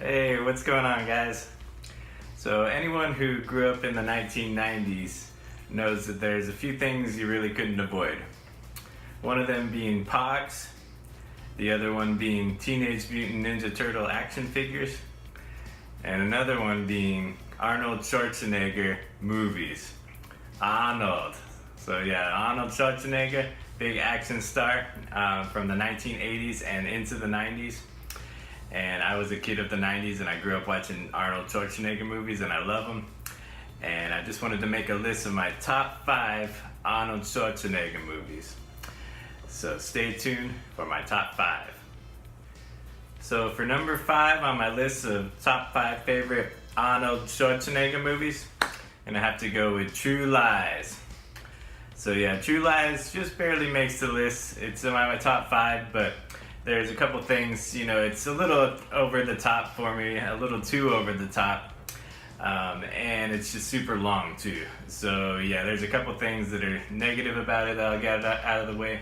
Hey, what's going on, guys? So anyone who grew up in the 1990s knows that there's a few things you really couldn't avoid. One of them being Pogs, the other one being Teenage Mutant Ninja Turtle action figures, and another one being Arnold Schwarzenegger movies. Arnold. So yeah, Arnold Schwarzenegger, big action star from the 1980s and into the 90s. And I was a kid of the 90s and I grew up watching Arnold Schwarzenegger movies and I love them. And I just wanted to make a list of my top 5 Arnold Schwarzenegger movies. So stay tuned for my top 5. So for number 5 on my list of top 5 favorite Arnold Schwarzenegger movies, I'm gonna have to go with True Lies. So yeah, True Lies just barely makes the list. It's in my top 5, but there's a couple things, it's a little over the top for me, a little too over the top, and it's just super long too. So yeah, there's a couple things that are negative about it that I'll get out of the way.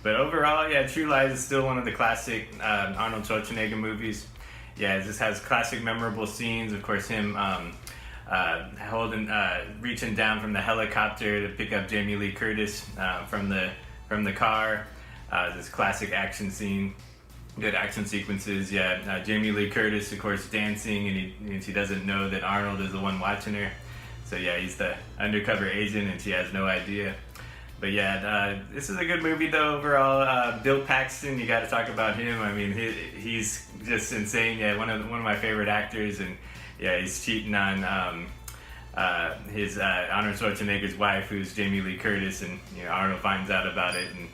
But overall, yeah, True Lies is still one of the classic Arnold Schwarzenegger movies. Yeah, it just has classic memorable scenes. Of course, him reaching down from the helicopter to pick up Jamie Lee Curtis from the car. This classic action scene, good action sequences. Yeah, Jamie Lee Curtis, of course, dancing, and he doesn't know that Arnold is the one watching her. So yeah, he's the undercover agent, and she has no idea. But yeah, this is a good movie though overall. Bill Paxton, you got to talk about him. I mean, he's just insane. Yeah, one of my favorite actors, and yeah, he's cheating on his Arnold Schwarzenegger's wife, who's Jamie Lee Curtis, and Arnold finds out about it, and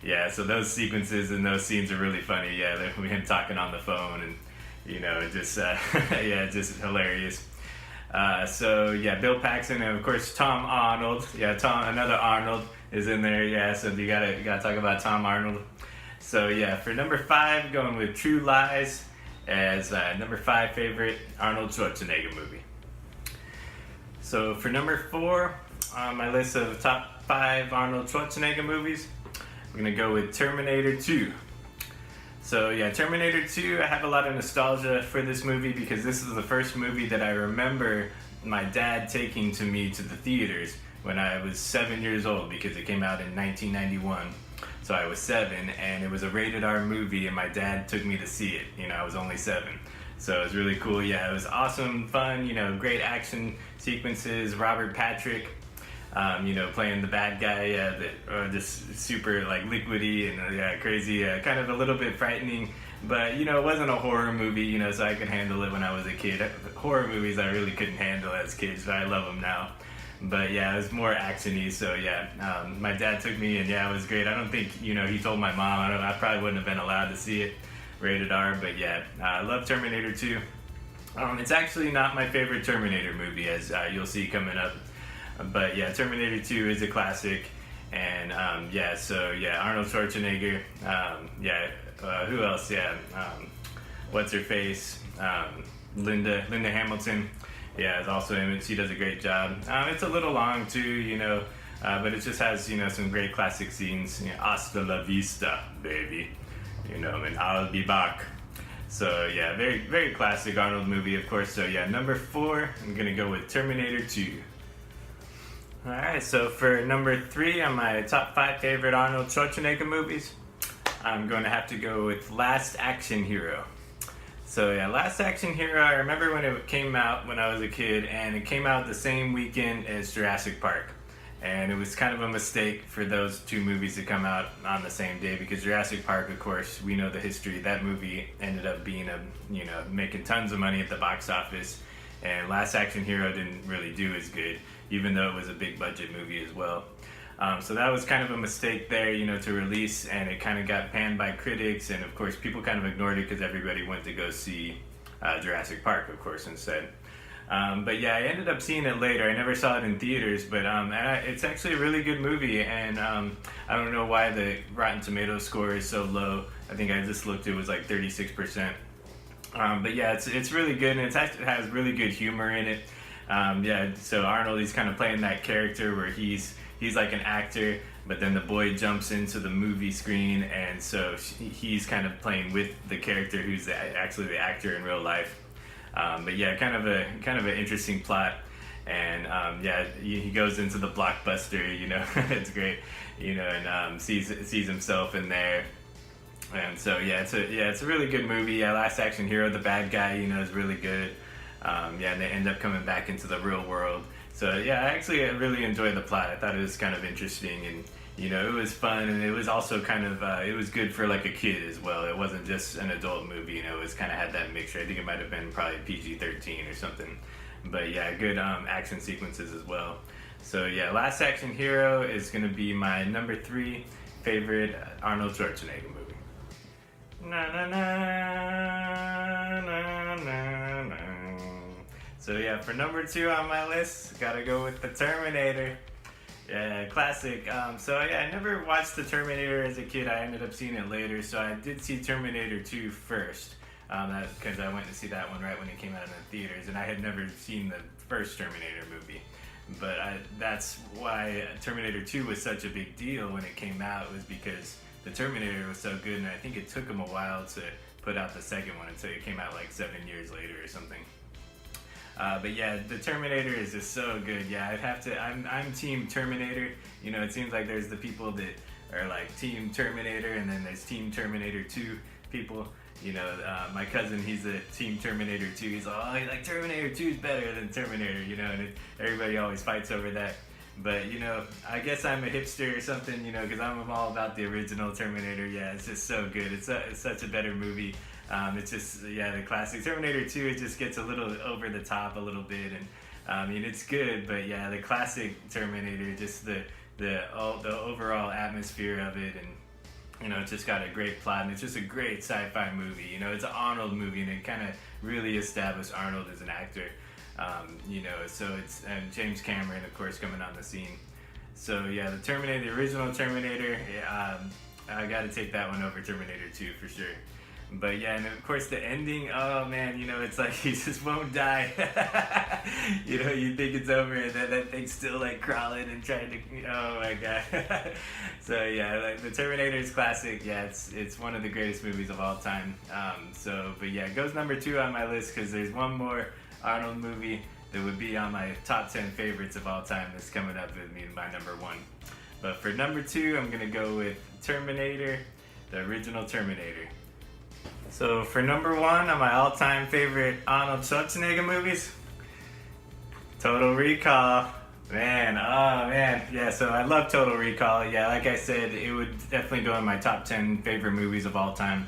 yeah, so those sequences and those scenes are really funny. Yeah, him talking on the phone, and just just hilarious. So yeah, Bill Paxton, and of course Tom Arnold. Yeah, another Arnold is in there. Yeah, so you gotta talk about Tom Arnold. So yeah, for number 5, going with True Lies as number 5 favorite Arnold Schwarzenegger movie. So for number 4 on my list of top 5 Arnold Schwarzenegger movies, I'm gonna go with Terminator 2. So yeah, Terminator 2, I have a lot of nostalgia for this movie because this is the first movie that I remember my dad taking to me to the theaters when I was 7 years old, because it came out in 1991. So I was 7, and it was a rated R movie, and my dad took me to see it. I was only 7. So it was really cool. Yeah, it was awesome, fun, great action sequences. Robert Patrick, playing the bad guy, that just super like liquidy and crazy, kind of a little bit frightening, but it wasn't a horror movie, so I could handle it when I was a kid. Horror movies I really couldn't handle as kids, but I love them now. But yeah, it was more action-y, so yeah, my dad took me, and yeah, it was great. I don't think, he told my mom. I probably wouldn't have been allowed to see it rated R, but yeah, I love Terminator 2. It's actually not my favorite Terminator movie, as you'll see coming up. But yeah, Terminator 2 is a classic, and Arnold Schwarzenegger, who else? Yeah, what's her face? Linda Hamilton. Yeah, is also in it. She does a great job. It's a little long too, but it just has some great classic scenes. Hasta la vista, baby. And I'll be back. So yeah, very very classic Arnold movie, of course. So yeah, number 4, I'm gonna go with Terminator 2. Alright, so for number 3 on my top 5 favorite Arnold Schwarzenegger movies, I'm going to have to go with Last Action Hero. So yeah, Last Action Hero, I remember when it came out when I was a kid, and it came out the same weekend as Jurassic Park. And it was kind of a mistake for those 2 movies to come out on the same day, because Jurassic Park, of course, we know the history. That movie ended up being making tons of money at the box office, and Last Action Hero didn't really do as good, even though it was a big budget movie as well. So that was kind of a mistake there, to release, and it kind of got panned by critics, and of course people kind of ignored it because everybody went to go see Jurassic Park, of course, instead. But yeah, I ended up seeing it later. I never saw it in theaters, but it's actually a really good movie, and I don't know why the Rotten Tomatoes score is so low. I think I just looked, it was like 36%. But yeah, it's really good, and it has really good humor in it. So Arnold, he's kind of playing that character where he's like an actor, but then the boy jumps into the movie screen, and so he's kind of playing with the character who's actually the actor in real life. But yeah, kind of an interesting plot. And yeah, he goes into the blockbuster, you know, it's great, you know, and sees himself in there. And so yeah, it's a really good movie. Yeah, Last Action Hero, the bad guy, you know, is really good. Yeah, and they end up coming back into the real world. So yeah, I really enjoyed the plot. I thought it was kind of interesting, and you know, it was fun, and it was also kind of it was good for like a kid as well. It wasn't just an adult movie, you know. It was kind of had that mixture. I think it might have been probably PG-13 or something. But yeah, good action sequences as well. So yeah, Last Action Hero is gonna be my number 3 favorite Arnold Schwarzenegger movie. Na na na na na na. So yeah, for number 2 on my list, gotta go with the Terminator. Yeah, classic. So yeah, I never watched the Terminator as a kid. I ended up seeing it later. So I did see Terminator 2 first. Because I went to see that one right when it came out in the theaters, and I had never seen the first Terminator movie. But that's why Terminator 2 was such a big deal when it came out, was because the Terminator was so good, and I think it took them a while to put out the second one until it came out like 7 years later or something. But yeah, the Terminator is just so good. Yeah, I'd have to. I'm Team Terminator. You know, it seems like there's the people that are like Team Terminator, and then there's Team Terminator 2 people. You know, my cousin, he's a Team Terminator 2. He's like Terminator 2 is better than Terminator, you know, and everybody always fights over that. But, you know, I guess I'm a hipster or something, you know, because I'm all about the original Terminator. Yeah, it's just so good. It's such a better movie. It's just, yeah, the classic. Terminator 2, it just gets a little over the top a little bit. And, I mean, it's good, but yeah, the classic Terminator, just the overall atmosphere of it, and you know, it's just got a great plot, and it's just a great sci-fi movie. You know, it's an Arnold movie, and it kind of really established Arnold as an actor. You know, so it's, and James Cameron, of course, coming on the scene. So yeah, the Terminator, the original Terminator, I got to take that one over Terminator 2 for sure. But yeah, and of course the ending, oh man, you know, it's like he just won't die. You know, you think it's over, and then that thing's still like crawling and trying to, oh my god. So yeah, like the Terminator is classic. Yeah, it's one of the greatest movies of all time. But yeah, it goes number 2 on my list because there's one more Arnold movie that would be on my top 10 favorites of all time that's coming up with me by number 1. But for number 2, I'm gonna go with Terminator, the original Terminator. So for number 1 on my all-time favorite Arnold Schwarzenegger movies, Total Recall. Man, oh man, yeah, so I love Total Recall. Yeah, like I said, it would definitely go in my top 10 favorite movies of all time.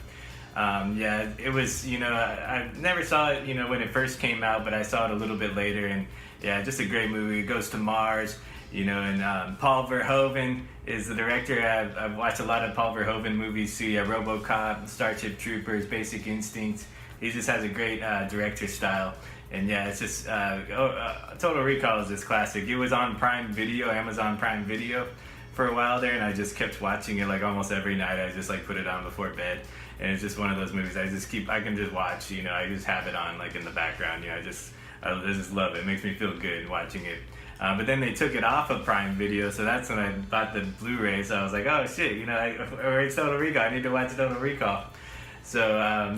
Yeah, it was, you know, I never saw it, you know, when it first came out, but I saw it a little bit later, and yeah, just a great movie. It goes to Mars, you know, and Paul Verhoeven is the director. I've watched a lot of Paul Verhoeven movies too. Yeah, RoboCop, Starship Troopers, Basic Instinct. He just has a great director style. And yeah, it's just, Total Recall is this classic. It was on Prime Video, Amazon Prime Video for a while there, and I just kept watching it like almost every night. I just like put it on before bed. And it's just one of those movies I can just watch, you know, I just have it on like in the background. You know, I just love it. It makes me feel good watching it. But then they took it off of Prime Video, so that's when I bought the Blu-ray. So I was like, oh shit, you know, it's Total Recall. I need to watch Total Recall. So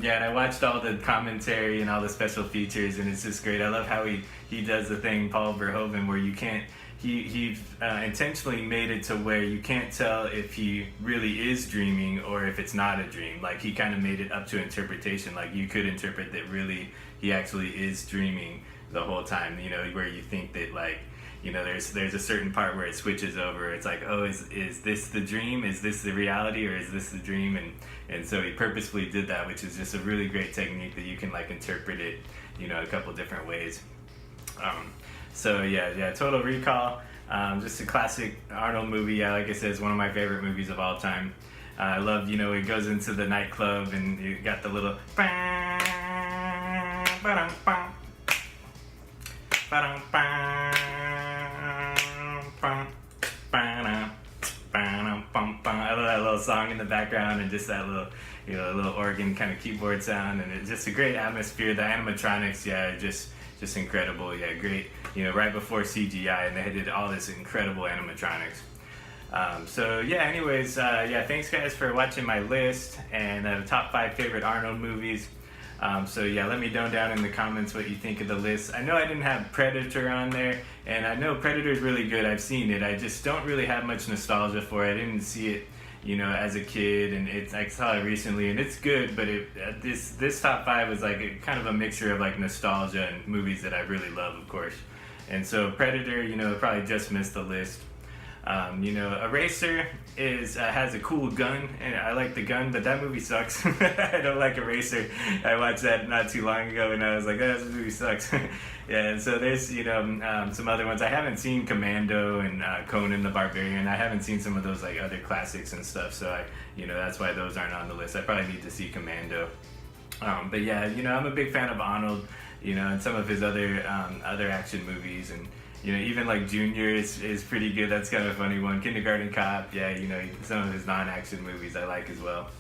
yeah, and I watched all the commentary and all the special features, and it's just great. I love how he does the thing, Paul Verhoeven, where you can't. He intentionally made it to where you can't tell if he really is dreaming or if it's not a dream. Like he kind of made it up to interpretation. Like you could interpret that really he actually is dreaming the whole time. You know, where you think that like, you know, there's a certain part where it switches over. It's like, oh, is this the dream? Is this the reality, or is this the dream? And so he purposefully did that, which is just a really great technique that you can like interpret it, you know, a couple different ways. So yeah, Total Recall, just a classic Arnold movie. Yeah, like I said, it's one of my favorite movies of all time. I love, you know, it goes into the nightclub and you got the little I love that little song in the background, and just that little, you know, little organ kind of keyboard sound, and it's just a great atmosphere. The animatronics, yeah, just incredible. Yeah, great. You know, right before CGI, and they did all this incredible animatronics. So yeah, anyways, yeah, thanks guys for watching my list and the top 5 favorite Arnold movies. So yeah, let me know down in the comments what you think of the list. I know I didn't have Predator on there, and I know Predator is really good. I've seen it. I just don't really have much nostalgia for it. I didn't see it, as a kid, and I saw it recently, and it's good. But this top five was like kind of a mixture of like nostalgia and movies that I really love, of course. And so Predator, probably just missed the list. Eraser has a cool gun, and I like the gun, but that movie sucks. I don't like Eraser. I watched that not too long ago, and I was like, oh, this movie sucks. Yeah, and so there's, some other ones. I haven't seen Commando and Conan the Barbarian. I haven't seen some of those like other classics and stuff, so that's why those aren't on the list. I probably need to see Commando. But yeah, I'm a big fan of Arnold, and some of his other action movies, and even like Junior is pretty good. That's kind of a funny one. Kindergarten Cop, yeah, some of his non-action movies I like as well.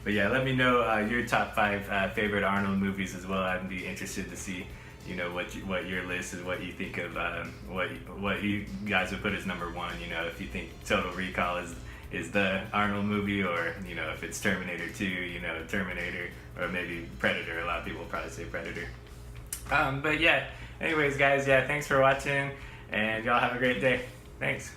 But yeah, let me know your top five favorite Arnold movies as well. I'd be interested to see, what your list is, what you think of what you guys would put as number one. If you think Total Recall is the Arnold movie, or if it's Terminator 2, Terminator, or maybe Predator. A lot of people will probably say Predator. But yeah, anyways, guys, yeah, thanks for watching. And y'all have a great day. Thanks.